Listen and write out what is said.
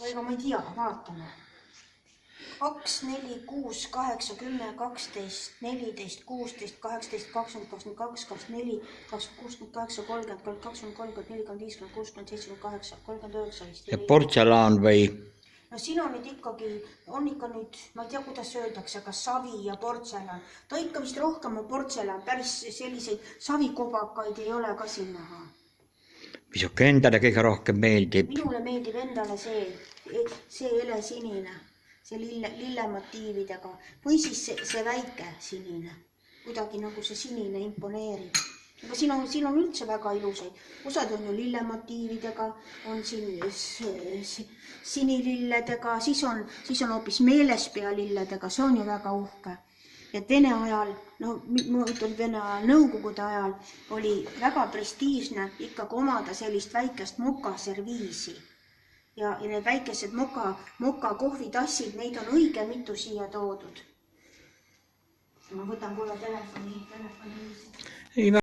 Ega ma ei tea, vaatame. 2, 4, 6, 8, 10, 12, 14, 16, 18, 20, 22, 24, 26, 30, 32, 33, 34, 50, 60, 39, 40. Portselaan või? No siin on nüüd ikkagi, on ikka nüüd, ma ei tea, kuidas öeldakse, kas savi ja portselan. Ta ikka vist rohkem on portselan, päris selliseid savikobakaid ei ole ka siin näha. Mis okei endale kõige rohkem meeldib? Minule meeldib endale see helesinine, see lille motiividega või siis see väike sinine. Kuidagi nagu see sinine imponeerib. Aga siin on üldse väga ilusaid. Osad on ju lille motiividega, on siin sinililledega, siis on hoopis meelespea lilledega, see on ju väga uhke. Et Vene ajal, Nõukogude ajal oli väga prestiižne ikkagi omada sellist väikest mokaserviisi. Ja need väikesed moka kohvitassid, neid on õige mitu siia toodud. Ma võtan kohe telefoni.